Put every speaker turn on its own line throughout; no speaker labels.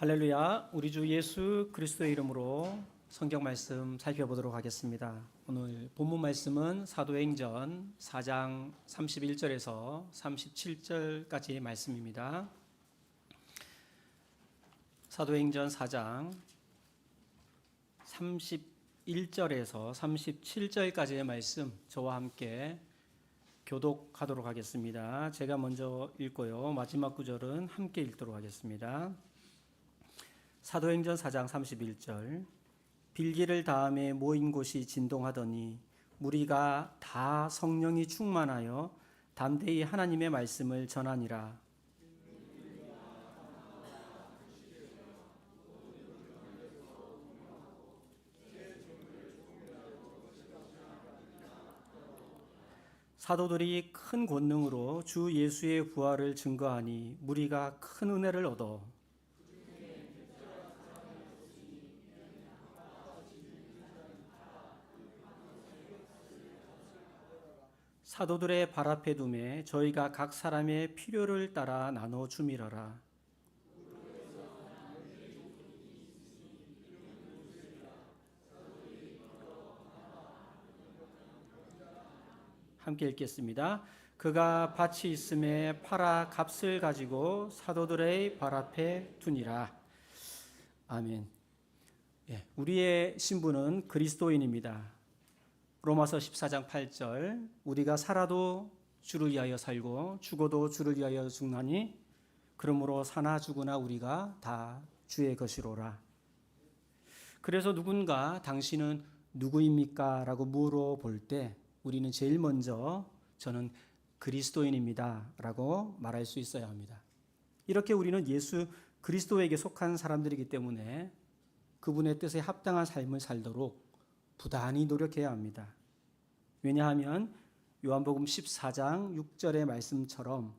할렐루야. 우리 주 예수 그리스도의 이름으로 성경 말씀 살펴보도록 하겠습니다. 오늘 본문 말씀은 사도행전 4장 31절에서 37절까지의 말씀입니다. 사도행전 4장 31절에서 37절까지의 말씀 저와 함께 교독하도록 하겠습니다. 제가 먼저 읽고요. 마지막 구절은 함께 읽도록 하겠습니다. 사도행전 4장 31절. 빌기를 다음에 모인 곳이 진동하더니 무리가 다 성령이 충만하여 담대히 하나님의 말씀을 전하니라. 사도들이 큰 권능으로 주 예수의 부활을 증거하니 무리가 큰 은혜를 얻어 사도들의 발 앞에 두매 저희가 각 사람의 필요를 따라 나눠 주미러라. 함께 읽겠습니다. 그가 밭이 있음에 팔아 값을 가지고 사도들의 발 앞에 두니라. 아멘. 우리의 신분은 그리스도인입니다. 로마서 14장 8절. 우리가 살아도 주를 위하여 살고 죽어도 주를 위하여 죽나니 그러므로 사나 죽으나 우리가 다 주의 것이로라. 그래서 누군가 당신은 누구입니까? 라고 물어볼 때 우리는 제일 먼저 저는 그리스도인입니다 라고 말할 수 있어야 합니다. 이렇게 우리는 예수 그리스도에게 속한 사람들이기 때문에 그분의 뜻에 합당한 삶을 살도록 부단히 노력해야 합니다. 왜냐하면 요한복음 14장 6절의 말씀처럼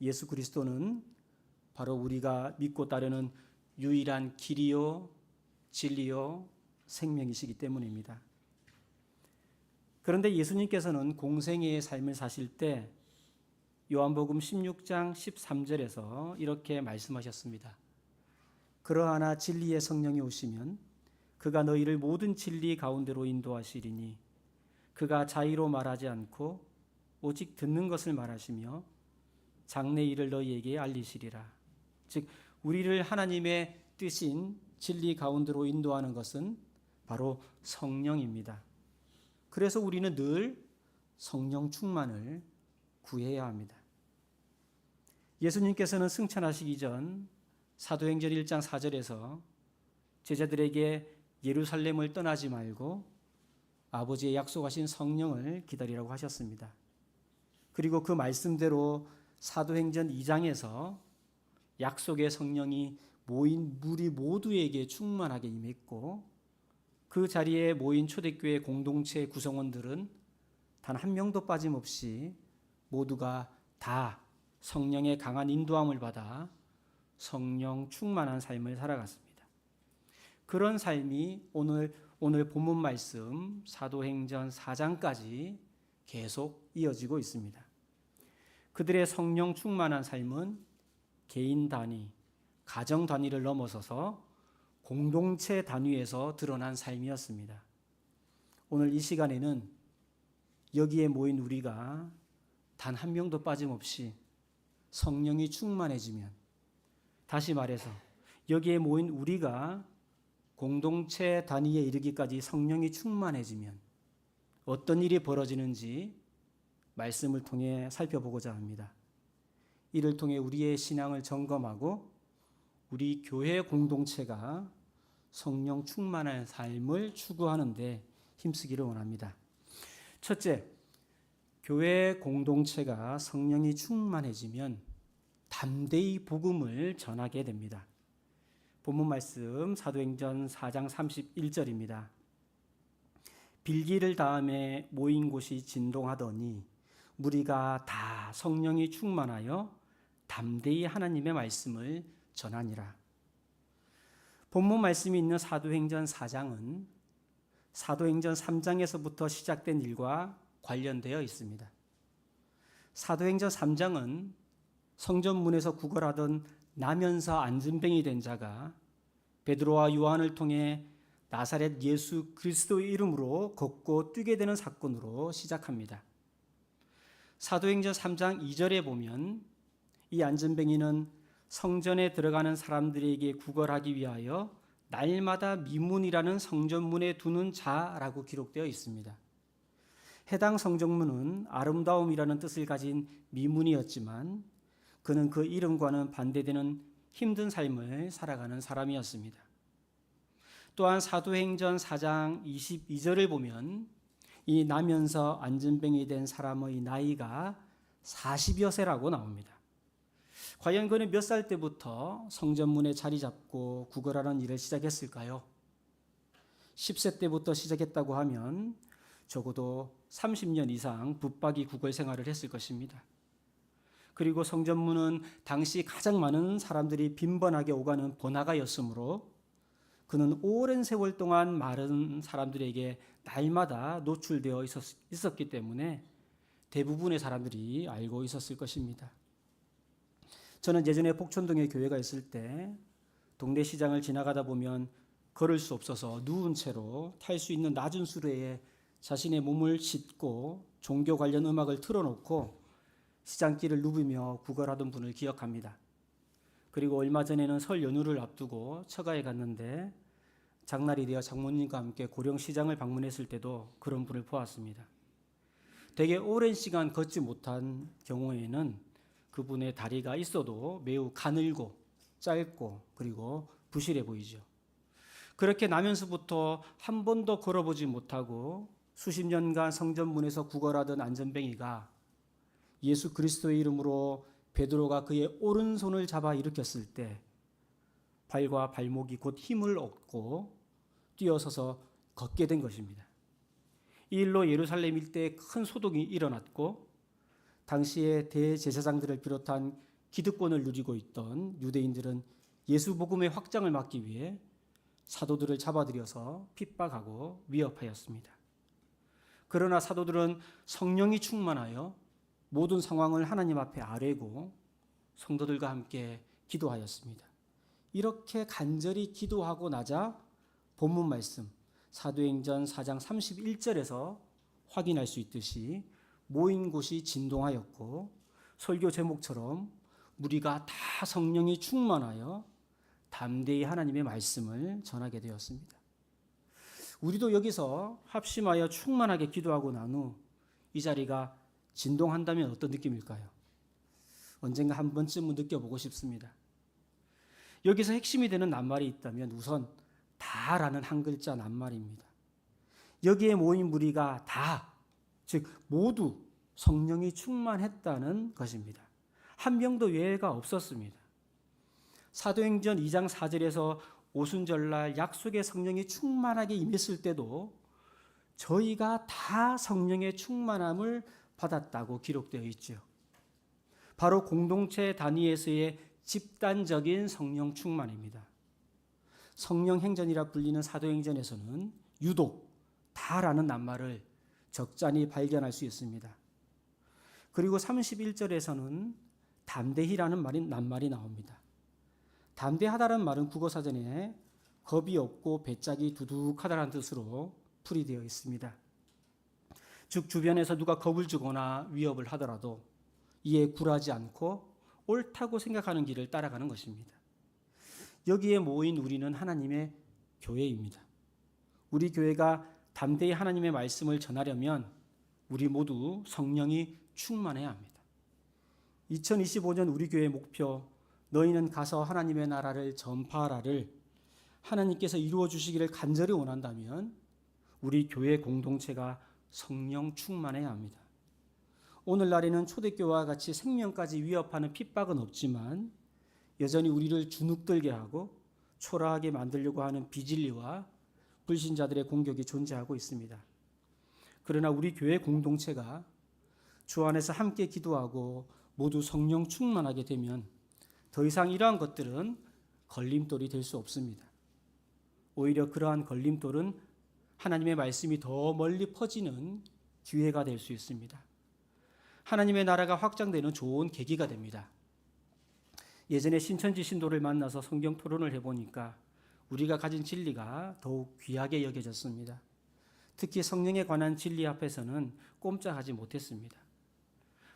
예수 그리스도는 바로 우리가 믿고 따르는 유일한 길이요 진리요 생명이시기 때문입니다. 그런데 예수님께서는 공생애의 삶을 사실 때 요한복음 16장 13절에서 이렇게 말씀하셨습니다. 그러하나 진리의 성령이 오시면 그가 너희를 모든 진리 가운데로 인도하시리니 그가 자의로 말하지 않고 오직 듣는 것을 말하시며 장래 일을 너희에게 알리시리라. 즉 우리를 하나님의 뜻인 진리 가운데로 인도하는 것은 바로 성령입니다. 그래서 우리는 늘 성령 충만을 구해야 합니다. 예수님께서는 승천하시기 전 사도행전 1장 4절에서 제자들에게 예루살렘을 떠나지 말고 아버지의 약속하신 성령을 기다리라고 하셨습니다. 그리고 그 말씀대로 사도행전 2장에서 약속의 성령이 모인 무리 모두에게 충만하게 임했고 그 자리에 모인 초대교회 공동체 구성원들은 단 한 명도 빠짐없이 모두가 다 성령의 강한 인도함을 받아 성령 충만한 삶을 살아갔습니다. 그런 삶이 오늘 본문 말씀 사도행전 4장까지 계속 이어지고 있습니다. 그들의 성령 충만한 삶은 개인 단위, 가정 단위를 넘어서서 공동체 단위에서 드러난 삶이었습니다. 오늘 이 시간에는 여기에 모인 우리가 단 한 명도 빠짐없이 성령이 충만해지면, 다시 말해서 여기에 모인 우리가 공동체 단위에 이르기까지 성령이 충만해지면 어떤 일이 벌어지는지 말씀을 통해 살펴보고자 합니다. 이를 통해 우리의 신앙을 점검하고 우리 교회 공동체가 성령 충만한 삶을 추구하는 데 힘쓰기를 원합니다. 첫째, 교회 공동체가 성령이 충만해지면 담대히 복음을 전하게 됩니다. 본문 말씀 사도행전 4장 31절입니다. 빌기를 다음에 모인 곳이 진동하더니 무리가 다 성령이 충만하여 담대히 하나님의 말씀을 전하니라. 본문 말씀이 있는 사도행전 4장은 사도행전 3장에서부터 시작된 일과 관련되어 있습니다. 사도행전 3장은 성전문에서 구걸하던 나면서 안진뱅이 된 자가 베드로와 요한을 통해 나사렛 예수 그리스도의 이름으로 걷고 뛰게 되는 사건으로 시작합니다. 사도행전 3장 2절에 보면 이 안진뱅이는 성전에 들어가는 사람들에게 구걸하기 위하여 날마다 미문이라는 성전문에 두는 자라고 기록되어 있습니다. 해당 성전문은 아름다움이라는 뜻을 가진 미문이었지만 그는 그 이름과는 반대되는 힘든 삶을 살아가는 사람이었습니다. 또한 사도행전 4장 22절을 보면 이 나면서 안진뱅이 된 사람의 나이가 40여 세라고 나옵니다. 과연 그는 몇 살 때부터 성전문에 자리 잡고 구걸하는 일을 시작했을까요? 10세 때부터 시작했다고 하면 적어도 30년 이상 붙박이 구걸 생활을 했을 것입니다. 그리고 성전문은 당시 가장 많은 사람들이 빈번하게 오가는 번화가였으므로 그는 오랜 세월 동안 많은 사람들에게 날마다 노출되어 있었기 때문에 대부분의 사람들이 알고 있었을 것입니다. 저는 예전에 복촌동에 교회가 있을 때 동네 시장을 지나가다 보면 걸을 수 없어서 누운 채로 탈 수 있는 낮은 수레에 자신의 몸을 싣고 종교 관련 음악을 틀어놓고 시장길을 누비며 구걸하던 분을 기억합니다. 그리고 얼마 전에는 설 연휴를 앞두고 처가에 갔는데 장날이 되어 장모님과 함께 고령시장을 방문했을 때도 그런 분을 보았습니다. 되게 오랜 시간 걷지 못한 경우에는 그분의 다리가 있어도 매우 가늘고 짧고 그리고 부실해 보이죠. 그렇게 나면서부터 한 번도 걸어보지 못하고 수십 년간 성전문에서 구걸하던 안진뱅이가 예수 그리스도의 이름으로 베드로가 그의 오른손을 잡아 일으켰을 때 발과 발목이 곧 힘을 얻고 뛰어서서 걷게 된 것입니다. 이 일로 예루살렘 일대에 큰 소동이 일어났고 당시의 대제사장들을 비롯한 기득권을 누리고 있던 유대인들은 예수 복음의 확장을 막기 위해 사도들을 잡아들여서 핍박하고 위협하였습니다. 그러나 사도들은 성령이 충만하여 모든 상황을 하나님 앞에 아뢰고 성도들과 함께 기도하였습니다. 이렇게 간절히 기도하고 나자 본문 말씀 사도행전 4장 31절에서 확인할 수 있듯이 모인 곳이 진동하였고 설교 제목처럼 무리가 다 성령이 충만하여 담대히 하나님의 말씀을 전하게 되었습니다. 우리도 여기서 합심하여 충만하게 기도하고 난 후 이 자리가 진동한다면 어떤 느낌일까요? 언젠가 한 번쯤은 느껴보고 싶습니다. 여기서 핵심이 되는 낱말이 있다면 우선 다라는 한 글자 낱말입니다. 여기에 모인 무리가 다, 즉 모두 성령이 충만했다는 것입니다. 한 명도 예외가 없었습니다. 사도행전 2장 4절에서 오순절날 약속의 성령이 충만하게 임했을 때도 저희가 다 성령의 충만함을 받았다고 기록되어 있죠. 바로 공동체 단위에서의 집단적인 성령 충만입니다. 성령 행전이라 불리는 사도행전에서는 유독 다라는 낱말을 적잖이 발견할 수 있습니다. 그리고 31절에서는 담대히라는 낱말이 나옵니다. 담대하다는 말은 국어사전에 겁이 없고 배짝이 두둑하다는 뜻으로 풀이되어 있습니다. 즉 주변에서 누가 겁을 주거나 위협을 하더라도 이에 굴하지 않고 옳다고 생각하는 길을 따라가는 것입니다. 여기에 모인 우리는 하나님의 교회입니다. 우리 교회가 담대히 하나님의 말씀을 전하려면 우리 모두 성령이 충만해야 합니다. 2025년 우리 교회의 목표 너희는 가서 하나님의 나라를 전파하라를 하나님께서 이루어 주시기를 간절히 원한다면 우리 교회 공동체가 성령 충만해야 합니다. 오늘날에는 초대교회와 같이 생명까지 위협하는 핍박은 없지만 여전히 우리를 주눅들게 하고 초라하게 만들려고 하는 비진리와 불신자들의 공격이 존재하고 있습니다. 그러나 우리 교회 공동체가 주 안에서 함께 기도하고 모두 성령 충만하게 되면 더 이상 이러한 것들은 걸림돌이 될 수 없습니다. 오히려 그러한 걸림돌은 하나님의 말씀이 더 멀리 퍼지는 기회가 될 수 있습니다. 하나님의 나라가 확장되는 좋은 계기가 됩니다. 예전에 신천지 신도를 만나서 성경 토론을 해보니까 우리가 가진 진리가 더욱 귀하게 여겨졌습니다. 특히 성령에 관한 진리 앞에서는 꼼짝하지 못했습니다.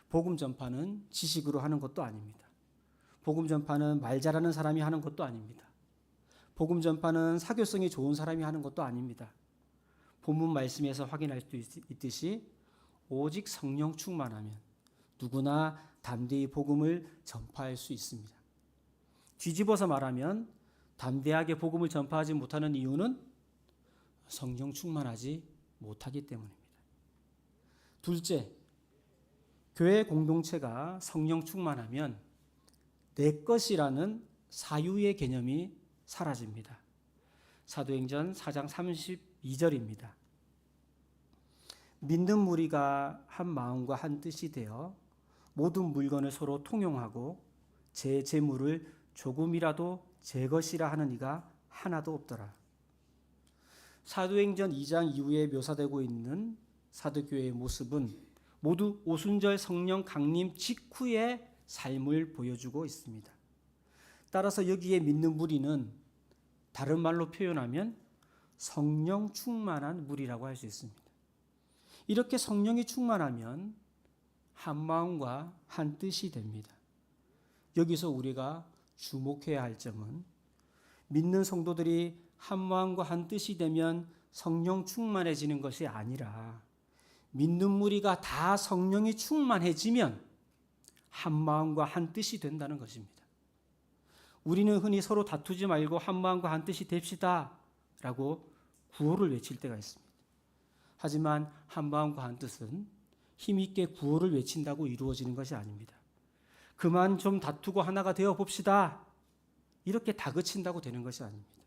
복음 전파는 지식으로 하는 것도 아닙니다. 복음 전파는 말 잘하는 사람이 하는 것도 아닙니다. 복음 전파는 사교성이 좋은 사람이 하는 것도 아닙니다. 본문 말씀에서 확인할 수 있듯이 오직 성령 충만하면 누구나 담대히 복음을 전파할 수 있습니다. 뒤집어서 말하면 담대하게 복음을 전파하지 못하는 이유는 성령 충만하지 못하기 때문입니다. 둘째, 교회 공동체가 성령 충만하면 내 것이라는 사유의 개념이 사라집니다. 사도행전 4장 32절입니다. 믿는 무리가 한 마음과 한 뜻이 되어 모든 물건을 서로 통용하고 제 재물을 조금이라도 제 것이라 하는 이가 하나도 없더라. 사도행전 2장 이후에 묘사되고 있는 사도교회의 모습은 모두 오순절 성령 강림 직후의 삶을 보여주고 있습니다. 따라서 여기에 믿는 무리는 다른 말로 표현하면 성령 충만한 무리라고 할 수 있습니다. 이렇게 성령이 충만하면 한 마음과 한 뜻이 됩니다. 여기서 우리가 주목해야 할 점은 믿는 성도들이 한 마음과 한 뜻이 되면 성령 충만해지는 것이 아니라 믿는 무리가 다 성령이 충만해지면 한 마음과 한 뜻이 된다는 것입니다. 우리는 흔히 서로 다투지 말고 한 마음과 한 뜻이 됩시다 라고 구호를 외칠 때가 있습니다. 하지만 한 마음과 한 뜻은 힘있게 구호를 외친다고 이루어지는 것이 아닙니다. 그만 좀 다투고 하나가 되어 봅시다. 이렇게 다그친다고 되는 것이 아닙니다.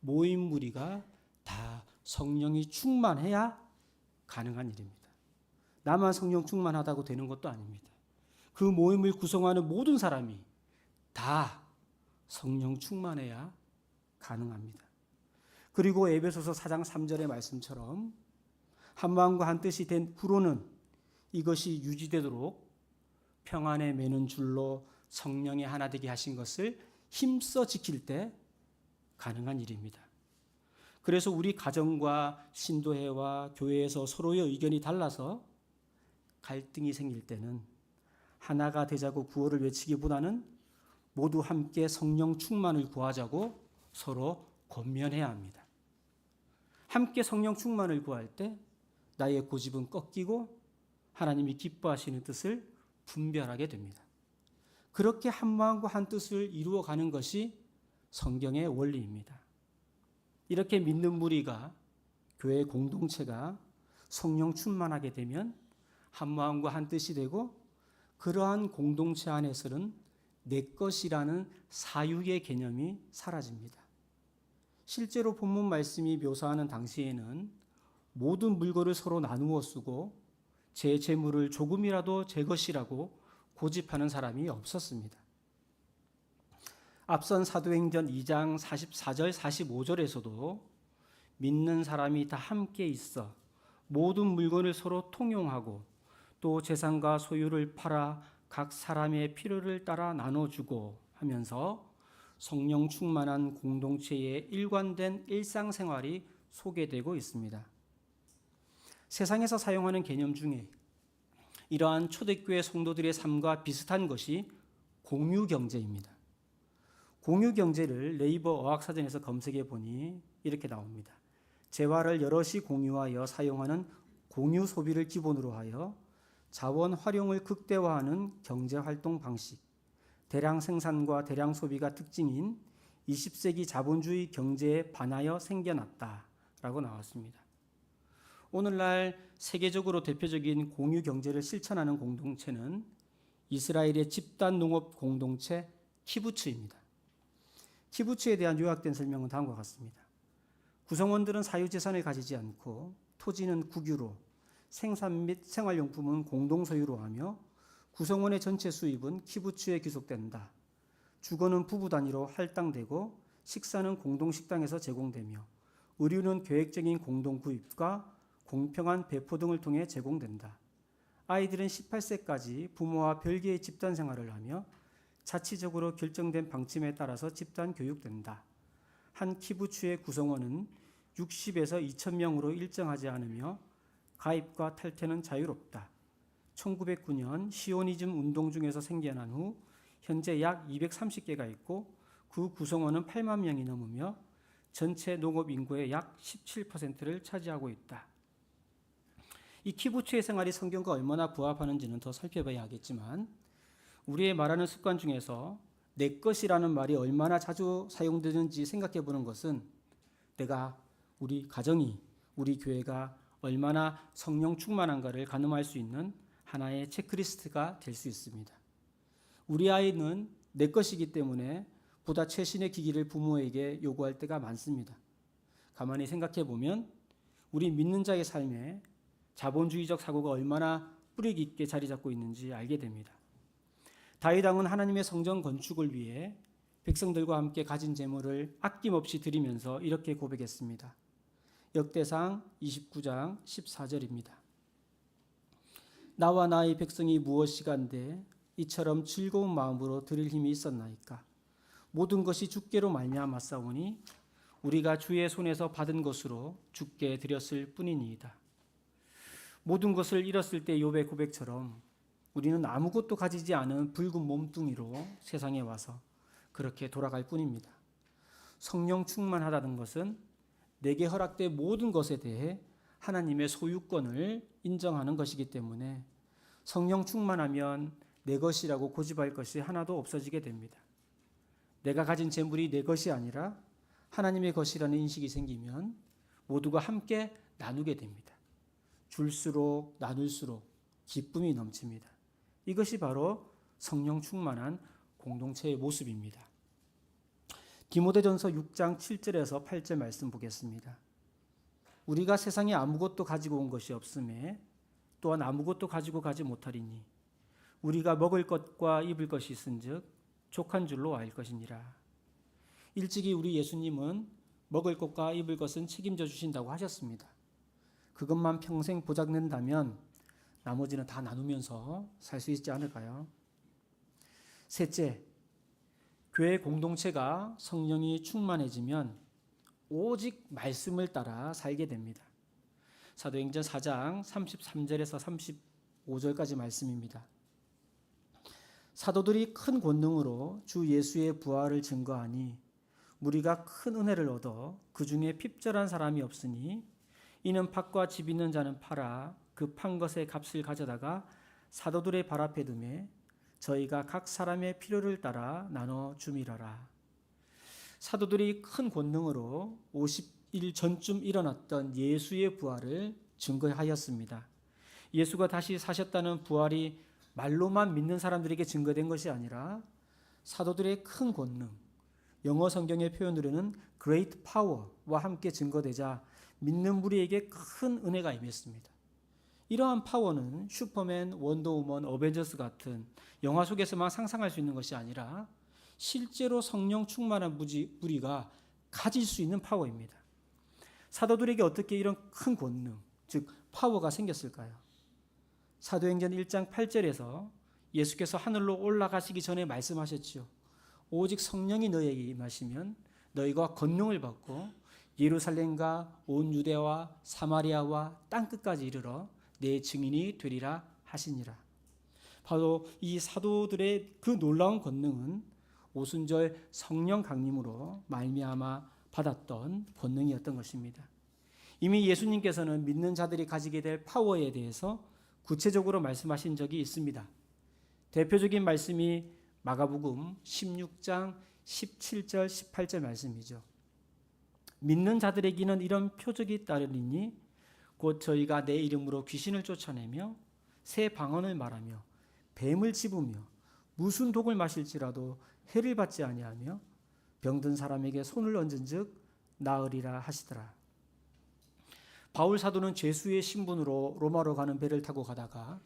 모임 무리가 다 성령이 충만해야 가능한 일입니다. 나만 성령 충만하다고 되는 것도 아닙니다. 그 모임을 구성하는 모든 사람이 다 성령 충만해야 가능합니다. 그리고 에베소서 4장 3절의 말씀처럼 한 마음과 한 뜻이 된 후로는 이것이 유지되도록 평안에 매는 줄로 성령의 하나 되게 하신 것을 힘써 지킬 때 가능한 일입니다. 그래서 우리 가정과 신도회와 교회에서 서로의 의견이 달라서 갈등이 생길 때는 하나가 되자고 구호를 외치기보다는 모두 함께 성령 충만을 구하자고 서로 권면해야 합니다. 함께 성령 충만을 구할 때 나의 고집은 꺾이고 하나님이 기뻐하시는 뜻을 분별하게 됩니다. 그렇게 한 마음과 한 뜻을 이루어가는 것이 성경의 원리입니다. 이렇게 믿는 무리가 교회 공동체가 성령 충만하게 되면 한 마음과 한 뜻이 되고 그러한 공동체 안에서는 내 것이라는 사유의 개념이 사라집니다. 실제로 본문 말씀이 묘사하는 당시에는 모든 물건을 서로 나누어 쓰고 제 재물을 조금이라도 제 것이라고 고집하는 사람이 없었습니다. 앞선 사도행전 2장 44절 45절에서도 믿는 사람이 다 함께 있어 모든 물건을 서로 통용하고 또 재산과 소유를 팔아 각 사람의 필요를 따라 나눠주고 하면서 성령 충만한 공동체의 일관된 일상생활이 소개되고 있습니다. 세상에서 사용하는 개념 중에 이러한 초대교회 성도들의 삶과 비슷한 것이 공유경제입니다. 공유경제를 네이버 어학사전에서 검색해 보니 이렇게 나옵니다. 재화를 여럿이 공유하여 사용하는 공유 소비를 기본으로 하여 자원 활용을 극대화하는 경제활동 방식, 대량 생산과 대량 소비가 특징인 20세기 자본주의 경제에 반하여 생겨났다라고 나왔습니다. 오늘날 세계적으로 대표적인 공유 경제를 실천하는 공동체는 이스라엘의 집단 농업 공동체 키부츠입니다. 키부츠에 대한 요약된 설명은 다음과 같습니다. 구성원들은 사유재산을 가지지 않고 토지는 국유로, 생산 및 생활용품은 공동소유로 하며 구성원의 전체 수입은 키부츠에 귀속된다. 주거는 부부 단위로 할당되고 식사는 공동식당에서 제공되며 의류는 계획적인 공동구입과 공평한 배포 등을 통해 제공된다. 아이들은 18세까지 부모와 별개의 집단 생활을 하며 자치적으로 결정된 방침에 따라서 집단 교육된다. 한 키부츠의 구성원은 60에서 2,000명으로 일정하지 않으며 가입과 탈퇴는 자유롭다. 1909년 시오니즘 운동 중에서 생겨난 후 현재 약 230개가 있고 그 구성원은 8만 명이 넘으며 전체 농업 인구의 약 17%를 차지하고 있다. 이 키부츠의 생활이 성경과 얼마나 부합하는지는 더 살펴봐야 하겠지만 우리의 말하는 습관 중에서 내 것이라는 말이 얼마나 자주 사용되는지 생각해 보는 것은 내가, 우리 가정이, 우리 교회가 얼마나 성령 충만한가를 가늠할 수 있는 하나의 체크리스트가 될 수 있습니다. 우리 아이는 내 것이기 때문에 보다 최신의 기기를 부모에게 요구할 때가 많습니다. 가만히 생각해 보면 우리 믿는 자의 삶에 자본주의적 사고가 얼마나 뿌리 깊게 자리 잡고 있는지 알게 됩니다. 다윗 왕은 하나님의 성전 건축을 위해 백성들과 함께 가진 재물을 아낌없이 드리면서 이렇게 고백했습니다. 역대상 29장 14절입니다. 나와 나의 백성이 무엇이간데 이처럼 즐거운 마음으로 드릴 힘이 있었나이까. 모든 것이 주께로 말미암았사오니 우리가 주의 손에서 받은 것으로 주께 드렸을 뿐이니이다. 모든 것을 잃었을 때 욥의 고백처럼 우리는 아무것도 가지지 않은 붉은 몸뚱이로 세상에 와서 그렇게 돌아갈 뿐입니다. 성령 충만하다는 것은 내게 허락된 모든 것에 대해 하나님의 소유권을 인정하는 것이기 때문에 성령 충만하면 내 것이라고 고집할 것이 하나도 없어지게 됩니다. 내가 가진 재물이 내 것이 아니라 하나님의 것이라는 인식이 생기면 모두가 함께 나누게 됩니다. 줄수록 나눌수록 기쁨이 넘칩니다. 이것이 바로 성령 충만한 공동체의 모습입니다. 디모데전서 6장 7절에서 8절 말씀 보겠습니다. 우리가 세상에 아무것도 가지고 온 것이 없음에 또한 아무것도 가지고 가지 못하리니 우리가 먹을 것과 입을 것이 있은즉 족한 줄로 알 것이니라. 일찍이 우리 예수님은 먹을 것과 입을 것은 책임져 주신다고 하셨습니다. 그것만 평생 보장된다면 나머지는 다 나누면서 살 수 있지 않을까요? 셋째, 교회 공동체가 성령이 충만해지면 오직 말씀을 따라 살게 됩니다. 사도행전 4장 33절에서 35절까지 말씀입니다. 사도들이 큰 권능으로 주 예수의 부활을 증거하니 무리가 큰 은혜를 얻어 그 중에 핍절한 사람이 없으니 이는 밭과 집 있는 자는 팔아 그 판 것의 값을 가져다가 사도들의 발 앞에 두매 저희가 각 사람의 필요를 따라 나눠 주미러라. 사도들이 큰 권능으로 50일 전쯤 일어났던 예수의 부활을 증거하였습니다. 예수가 다시 사셨다는 부활이 말로만 믿는 사람들에게 증거된 것이 아니라 사도들의 큰 권능, 영어 성경의 표현으로는 great power와 함께 증거되자 믿는 무리에게 큰 은혜가 임했습니다. 이러한 파워는 슈퍼맨, 원더우먼, 어벤져스 같은 영화 속에서만 상상할 수 있는 것이 아니라 실제로 성령 충만한 무리가 가질 수 있는 파워입니다. 사도들에게 어떻게 이런 큰 권능, 즉 파워가 생겼을까요? 사도행전 1장 8절에서 예수께서 하늘로 올라가시기 전에 말씀하셨지요. 오직 성령이 너희에게 임하시면 너희가 권능을 받고 예루살렘과 온 유대와 사마리아와 땅끝까지 이르러 내 증인이 되리라 하시니라. 바로 이 사도들의 그 놀라운 권능은 오순절 성령 강림으로 말미암아 받았던 권능이었던 것입니다. 이미 예수님께서는 믿는 자들이 가지게 될 파워에 대해서 구체적으로 말씀하신 적이 있습니다. 대표적인 말씀이 마가복음 16장 17절 18절 말씀이죠. 믿는 자들에게는 이런 표적이 따르리니 곧 저희가 내 이름으로 귀신을 쫓아내며 새 방언을 말하며 뱀을 집으며 무슨 독을 마실지라도 해를 받지 아니하며 병든 사람에게 손을 얹은즉 나으리라 하시더라. 바울 사도는 죄수의 신분으로 로마로 가는 배를 타고 가다가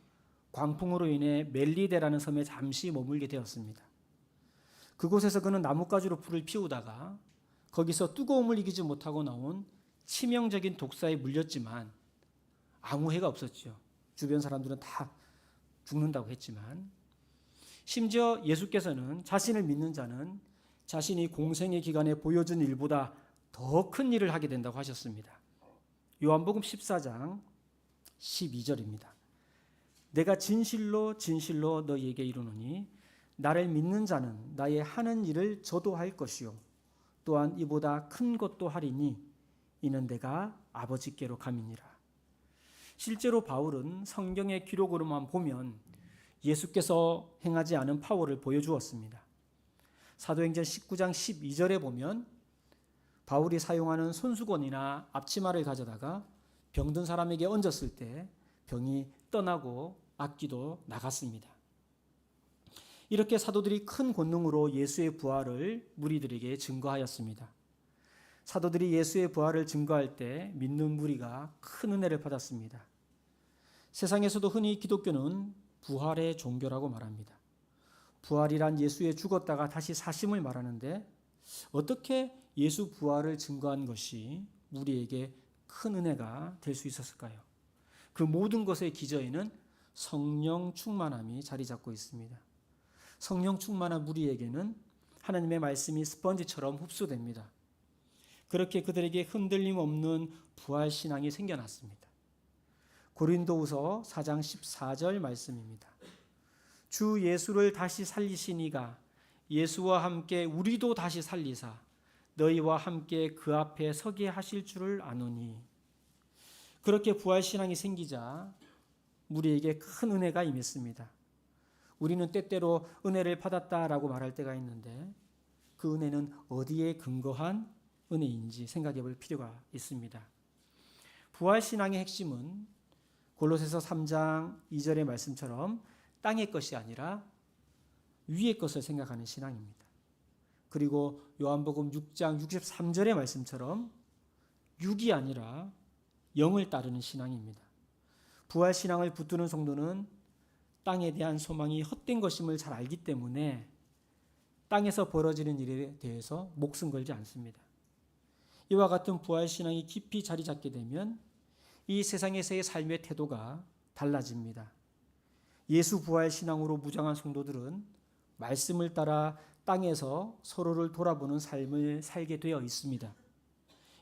광풍으로 인해 멜리데라는 섬에 잠시 머물게 되었습니다. 그곳에서 그는 나뭇가지로 불을 피우다가 거기서 뜨거움을 이기지 못하고 나온 치명적인 독사에 물렸지만 아무 해가 없었죠. 주변 사람들은 다 죽는다고 했지만 심지어 예수께서는 자신을 믿는 자는 자신이 공생의 기간에 보여준 일보다 더 큰 일을 하게 된다고 하셨습니다. 요한복음 14장 12절입니다. 내가 진실로 진실로 너희에게 이르노니 나를 믿는 자는 나의 하는 일을 저도 할 것이요 또한 이보다 큰 것도 하리니 이는 내가 아버지께로 감이니라. 실제로 바울은 성경의 기록으로만 보면 예수께서 행하지 않은 파워를 보여주었습니다. 사도행전 19장 12절에 보면 바울이 사용하는 손수건이나 앞치마를 가져다가 병든 사람에게 얹었을 때 병이 떠나고 악기도 나갔습니다. 이렇게 사도들이 큰 권능으로 예수의 부활을 무리들에게 증거하였습니다. 사도들이 예수의 부활을 증거할 때 믿는 무리가 큰 은혜를 받았습니다. 세상에서도 흔히 기독교는 부활의 종교라고 말합니다. 부활이란 예수의 죽었다가 다시 사심을 말하는데 어떻게 예수 부활을 증거한 것이 우리에게 큰 은혜가 될 수 있었을까요? 그 모든 것의 기저에는 성령 충만함이 자리 잡고 있습니다. 성령 충만한 우리에게는 하나님의 말씀이 스펀지처럼 흡수됩니다. 그렇게 그들에게 흔들림 없는 부활 신앙이 생겨났습니다. 고린도후서 4장 14절 말씀입니다. 주 예수를 다시 살리신 이가 예수와 함께 우리도 다시 살리사 너희와 함께 그 앞에 서게 하실 줄을 아노니. 그렇게 부활 신앙이 생기자 우리에게 큰 은혜가 임했습니다. 우리는 때때로 은혜를 받았다라고 말할 때가 있는데 그 은혜는 어디에 근거한 은혜인지 생각해 볼 필요가 있습니다. 부활 신앙의 핵심은 골로새서 3장 2절의 말씀처럼 땅의 것이 아니라 위의 것을 생각하는 신앙입니다. 그리고 요한복음 6장 63절의 말씀처럼 육이 아니라 영을 따르는 신앙입니다. 부활 신앙을 붙드는 성도는 땅에 대한 소망이 헛된 것임을 잘 알기 때문에 땅에서 벌어지는 일에 대해서 목숨 걸지 않습니다. 이와 같은 부활 신앙이 깊이 자리 잡게 되면 이 세상에서의 삶의 태도가 달라집니다. 예수 부활 신앙으로 무장한 성도들은 말씀을 따라 땅에서 서로를 돌아보는 삶을 살게 되어 있습니다.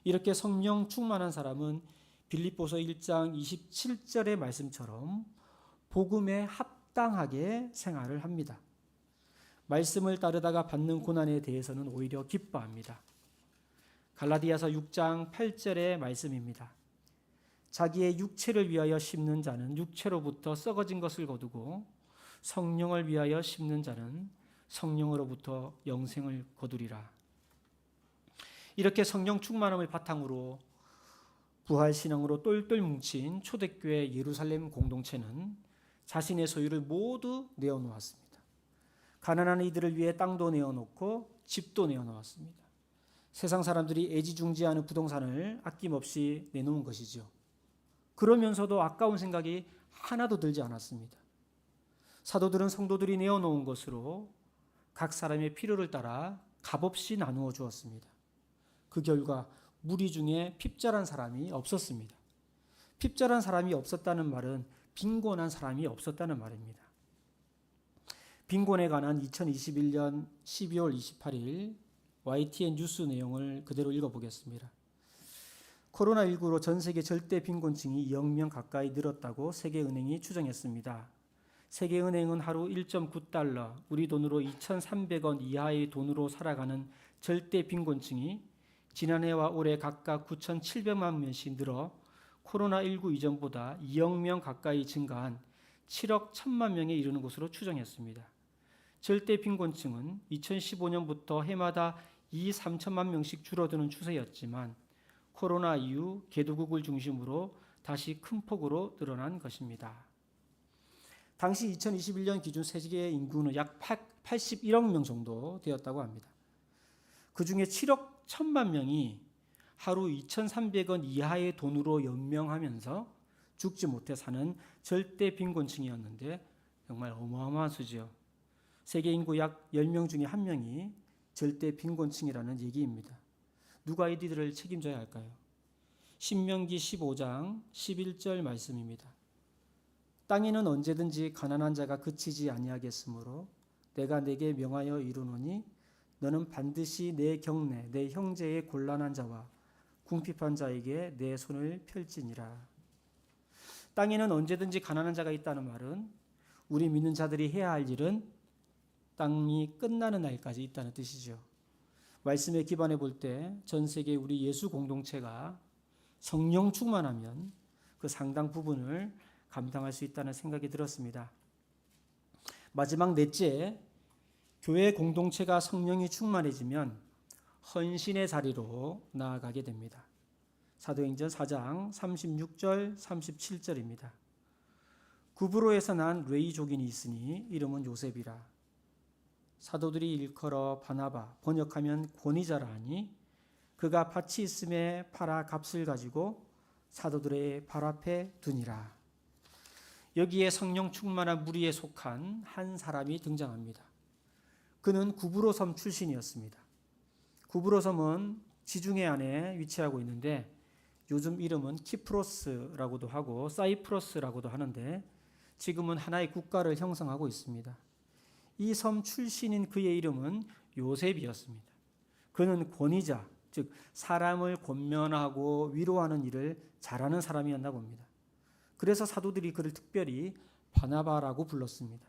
이렇게 성령 충만한 사람은 빌립보서 1장 27절의 말씀처럼 복음에 합당하게 생활을 합니다. 말씀을 따르다가 받는 고난에 대해서는 오히려 기뻐합니다. 갈라디아서 6장 8절의 말씀입니다. 자기의 육체를 위하여 심는 자는 육체로부터 썩어진 것을 거두고 성령을 위하여 심는 자는 성령으로부터 영생을 거두리라. 이렇게 성령 충만함을 바탕으로 부활신앙으로 똘똘 뭉친 초대교회 예루살렘 공동체는 자신의 소유를 모두 내어놓았습니다. 가난한 이들을 위해 땅도 내어놓고 집도 내어놓았습니다. 세상 사람들이 애지중지하는 부동산을 아낌없이 내놓은 것이죠. 그러면서도 아까운 생각이 하나도 들지 않았습니다. 사도들은 성도들이 내어놓은 것으로 각 사람의 필요를 따라 값없이 나누어 주었습니다. 그 결과 무리 중에 핍절한 사람이 없었습니다. 핍절한 사람이 없었다는 말은 빈곤한 사람이 없었다는 말입니다. 빈곤에 관한 2021년 12월 28일 YTN 뉴스 내용을 그대로 읽어보겠습니다. 코로나19로 전 세계 절대 빈곤층이 2억 명 가까이 늘었다고 세계은행이 추정했습니다. 세계은행은 하루 1.9달러, 우리 돈으로 2,300원 이하의 돈으로 살아가는 절대 빈곤층이 지난해와 올해 각각 9,700만 명씩 늘어 코로나19 이전보다 2억 명 가까이 증가한 7억 1천만 명에 이르는 것으로 추정했습니다. 절대 빈곤층은 2015년부터 해마다 2, 3천만 명씩 줄어드는 추세였지만 코로나 이후 개도국을 중심으로 다시 큰 폭으로 늘어난 것입니다. 당시 2021년 기준 세계 인구는 약 81억 명 정도 되었다고 합니다. 그 중에 7억 1천만 명이 하루 2,300원 이하의 돈으로 연명하면서 죽지 못해 사는 절대 빈곤층이었는데 정말 어마어마한 수지요. 세계 인구 약 10명 중에 1명이 절대 빈곤층이라는 얘기입니다. 누가 이들을 책임져야 할까요? 신명기 15장 11절 말씀입니다. 땅에는 언제든지 가난한 자가 그치지 아니하겠으므로 내가 네게 명하여 이루노니 너는 반드시 내 경내 내 형제의 곤란한 자와 궁핍한 자에게 내 손을 펼지니라. 땅에는 언제든지 가난한 자가 있다는 말은 우리 믿는 자들이 해야 할 일은 땅이 끝나는 날까지 있다는 뜻이죠. 말씀에 기반해 볼 때 전 세계 우리 예수 공동체가 성령 충만하면 그 상당 부분을 감당할 수 있다는 생각이 들었습니다. 마지막 넷째, 교회 공동체가 성령이 충만해지면 헌신의 자리로 나아가게 됩니다. 사도행전 4장 36절 37절입니다. 구브로에서 난 레이족인이 있으니 이름은 요셉이라. 사도들이 일컬어 바나바, 번역하면 권위자라 하니 그가 밭이 있음에 팔아 값을 가지고 사도들의 발 앞에 두니라. 여기에 성령 충만한 무리에 속한 한 사람이 등장합니다. 그는 구브로 섬 출신이었습니다. 구브로 섬은 지중해 안에 위치하고 있는데 요즘 이름은 키프로스라고도 하고 사이프러스라고도 하는데 지금은 하나의 국가를 형성하고 있습니다. 이 섬 출신인 그의 이름은 요셉이었습니다. 그는 권위자, 즉 사람을 권면하고 위로하는 일을 잘하는 사람이었나 봅니다. 그래서 사도들이 그를 특별히 바나바라고 불렀습니다.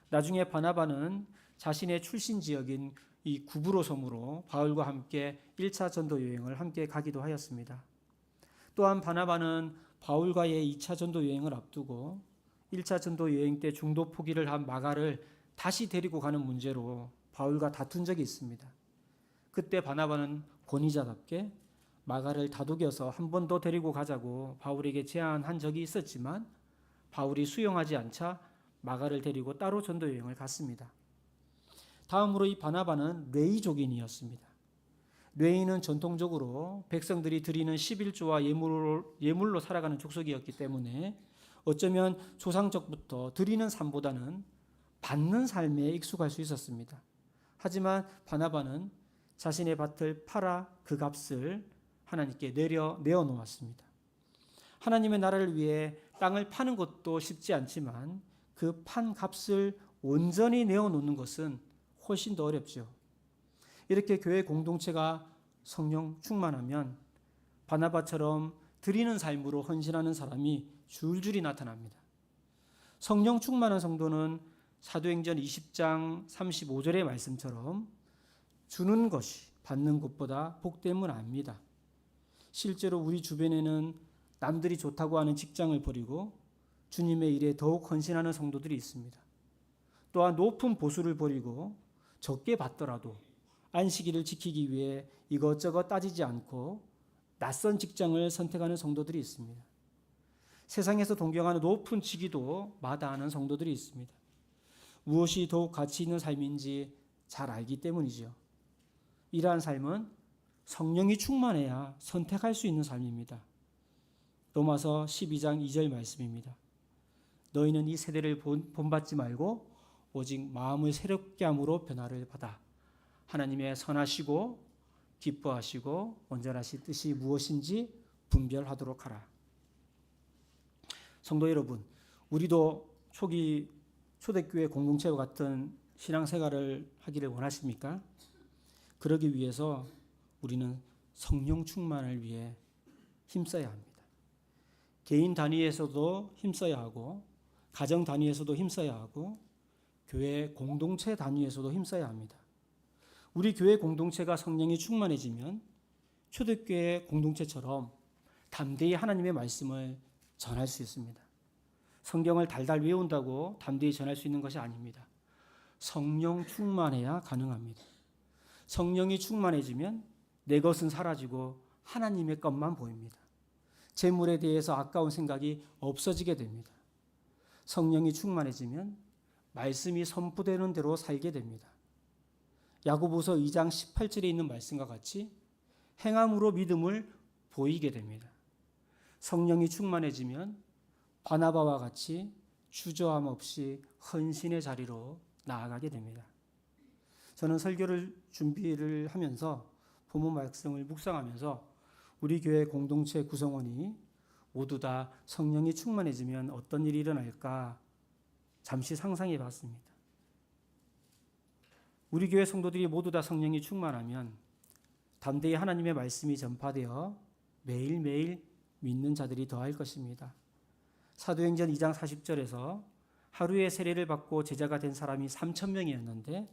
나중에 바나바는 자신의 출신 지역인 이 구브로 섬으로 바울과 함께 1차 전도 여행을 함께 가기도 하였습니다. 또한 바나바는 바울과의 2차 전도 여행을 앞두고 1차 전도 여행 때 중도 포기를 한 마가를 다시 데리고 가는 문제로 바울과 다툰 적이 있습니다. 그때 바나바는 권위자답게 마가를 다독여서 한 번 더 데리고 가자고 바울에게 제안한 적이 있었지만 바울이 수용하지 않자 마가를 데리고 따로 전도 여행을 갔습니다. 다음으로 이 바나바는 레이족인이었습니다. 레이는 전통적으로 백성들이 드리는 11조와 예물로 살아가는 족속이었기 때문에 어쩌면 조상적부터 드리는 삶보다는 받는 삶에 익숙할 수 있었습니다. 하지만 바나바는 자신의 밭을 팔아 그 값을 하나님께 내어 놓았습니다. 하나님의 나라를 위해 땅을 파는 것도 쉽지 않지만 그 판 값을 온전히 내어 놓는 것은 훨씬 더 어렵죠. 이렇게 교회 공동체가 성령 충만하면 바나바처럼 드리는 삶으로 헌신하는 사람이 줄줄이 나타납니다. 성령 충만한 성도는 사도행전 20장 35절의 말씀처럼 주는 것이 받는 것보다 복됨을 압니다. 실제로 우리 주변에는 남들이 좋다고 하는 직장을 버리고 주님의 일에 더욱 헌신하는 성도들이 있습니다. 또한 높은 보수를 버리고 적게 받더라도 안식일을 지키기 위해 이것저것 따지지 않고 낯선 직장을 선택하는 성도들이 있습니다. 세상에서 동경하는 높은 직위도 마다하는 성도들이 있습니다. 무엇이 더욱 가치 있는 삶인지 잘 알기 때문이죠. 이러한 삶은 성령이 충만해야 선택할 수 있는 삶입니다. 로마서 12장 2절 말씀입니다. 너희는 이 세대를 본받지 말고 오직 마음을 새롭게 함으로 변화를 받아 하나님의 선하시고 기뻐하시고 온전하신 뜻이 무엇인지 분별하도록 하라. 성도 여러분, 우리도 초대교회 공동체와 같은 신앙생활을 하기를 원하십니까? 그러기 위해서 우리는 성령 충만을 위해 힘써야 합니다. 개인 단위에서도 힘써야 하고 가정 단위에서도 힘써야 하고 교회 공동체 단위에서도 힘써야 합니다. 우리 교회 공동체가 성령이 충만해지면 초대교회 공동체처럼 담대히 하나님의 말씀을 전할 수 있습니다. 성경을 달달 외운다고 담대히 전할 수 있는 것이 아닙니다. 성령 충만해야 가능합니다. 성령이 충만해지면 내 것은 사라지고 하나님의 것만 보입니다. 재물에 대해서 아까운 생각이 없어지게 됩니다. 성령이 충만해지면 말씀이 선포되는 대로 살게 됩니다. 야고보서 2장 18절에 있는 말씀과 같이 행함으로 믿음을 보이게 됩니다. 성령이 충만해지면 바나바와 같이 주저함 없이 헌신의 자리로 나아가게 됩니다. 저는 설교를 준비를 하면서 본문 말씀을 묵상하면서 우리 교회 공동체 구성원이 모두 다 성령이 충만해지면 어떤 일이 일어날까 잠시 상상해 봤습니다. 우리 교회 성도들이 모두 다 성령이 충만하면 담대히 하나님의 말씀이 전파되어 매일매일 믿는 자들이 더할 것입니다. 사도행전 2장 40절에서 하루에 세례를 받고 제자가 된 사람이 3,000명이었는데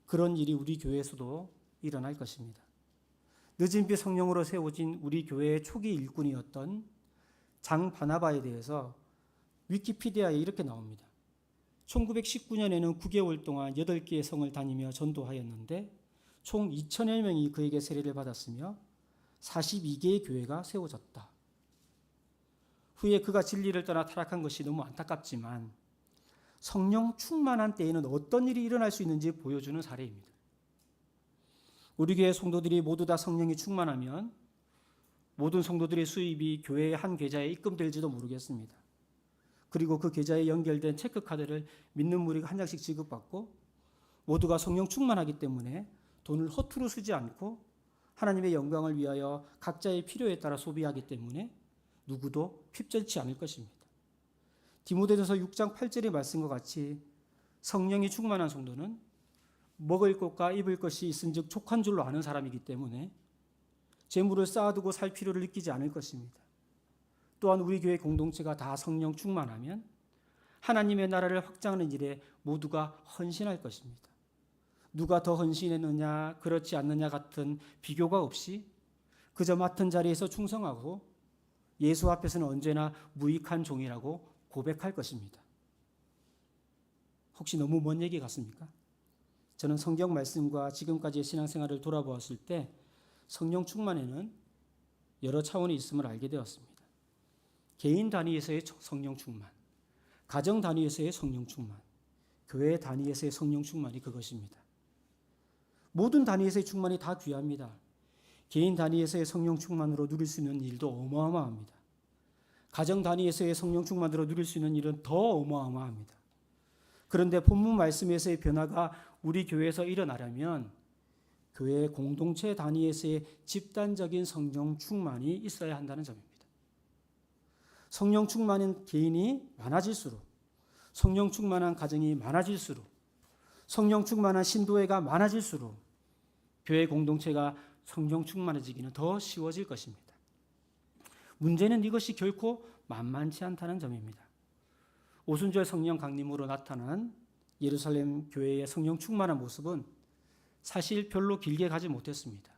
그런 일이 우리 교회에서도 일어날 것입니다. 늦은 비 성령으로 세워진 우리 교회의 초기 일꾼이었던 장 바나바에 대해서 위키피디아에 이렇게 나옵니다. 1919년에는 9개월 동안 8개의 성을 다니며 전도하였는데 총 2,000여 명이 그에게 세례를 받았으며 42개의 교회가 세워졌다. 후에 그가 진리를 떠나 타락한 것이 너무 안타깝지만 성령 충만한 때에는 어떤 일이 일어날 수 있는지 보여주는 사례입니다. 우리 교회 성도들이 모두 다 성령이 충만하면 모든 성도들의 수입이 교회의 한 계좌에 입금될지도 모르겠습니다. 그리고 그 계좌에 연결된 체크카드를 믿는 무리가 한 장씩 지급받고 모두가 성령 충만하기 때문에 돈을 허투루 쓰지 않고 하나님의 영광을 위하여 각자의 필요에 따라 소비하기 때문에 누구도 핍절치 않을 것입니다. 디모데전서 6장 8절의 말씀과 같이 성령이 충만한 성도는 먹을 것과 입을 것이 있은즉 족한 줄로 아는 사람이기 때문에 재물을 쌓아두고 살 필요를 느끼지 않을 것입니다. 또한 우리 교회 공동체가 다 성령 충만하면 하나님의 나라를 확장하는 일에 모두가 헌신할 것입니다. 누가 더 헌신했느냐 그렇지 않느냐 같은 비교가 없이 그저 맡은 자리에서 충성하고 예수 앞에서는 언제나 무익한 종이라고 고백할 것입니다. 혹시 너무 먼 얘기 같습니까? 저는 성경 말씀과 지금까지의 신앙생활을 돌아보았을 때 성령 충만에는 여러 차원이 있음을 알게 되었습니다. 개인 단위에서의 성령 충만, 가정 단위에서의 성령 충만, 교회 단위에서의 성령 충만이 그것입니다. 모든 단위에서의 충만이 다 귀합니다. 개인 단위에서의 성령 충만으로 누릴 수 있는 일도 어마어마합니다. 가정 단위에서의 성령 충만으로 누릴 수 있는 일은 더 어마어마합니다. 그런데 본문 말씀에서의 변화가 우리 교회에서 일어나려면 교회 공동체 단위에서의 집단적인 성령 충만이 있어야 한다는 점입니다. 성령 충만한 개인이 많아질수록, 성령 충만한 가정이 많아질수록, 성령 충만한 신도회가 많아질수록 교회 공동체가 성령 충만해지기는 더 쉬워질 것입니다. 문제는 이것이 결코 만만치 않다는 점입니다. 오순절 성령 강림으로 나타난 예루살렘 교회의 성령 충만한 모습은 사실 별로 길게 가지 못했습니다.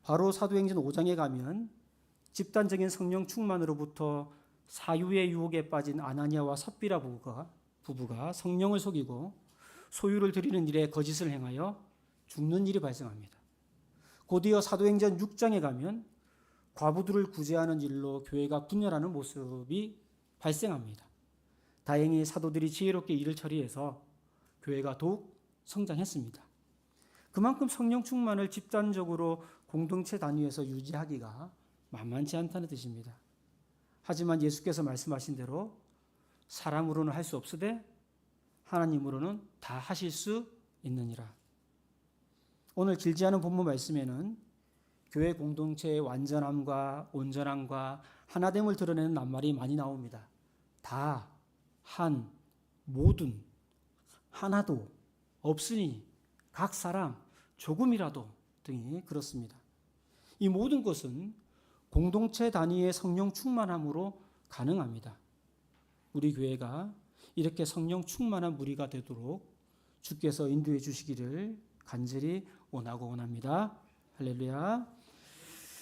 바로 사도행전 5장에 가면 집단적인 성령 충만으로부터 사유의 유혹에 빠진 아나니아와 삽비라 부부가 성령을 속이고 소유를 드리는 일에 거짓을 행하여 죽는 일이 발생합니다. 곧이어 사도행전 6장에 가면 과부들을 구제하는 일로 교회가 분열하는 모습이 발생합니다. 다행히 사도들이 지혜롭게 일을 처리해서 교회가 더욱 성장했습니다. 그만큼 성령 충만을 집단적으로 공동체 단위에서 유지하기가 만만치 않다는 뜻입니다. 하지만 예수께서 말씀하신 대로 사람으로는 할 수 없으되 하나님으로는 다 하실 수 있느니라. 오늘 길지 않은 본문 말씀에는 교회 공동체의 완전함과 온전함과 하나됨을 드러내는 낱말이 많이 나옵니다. 다, 한, 모든, 하나도, 없으니, 각 사람, 조금이라도 등이 그렇습니다. 이 모든 것은 공동체 단위의 성령 충만함으로 가능합니다. 우리 교회가 이렇게 성령 충만한 무리가 되도록 주께서 인도해 주시기를 간절히 원하고 원합니다. 할렐루야.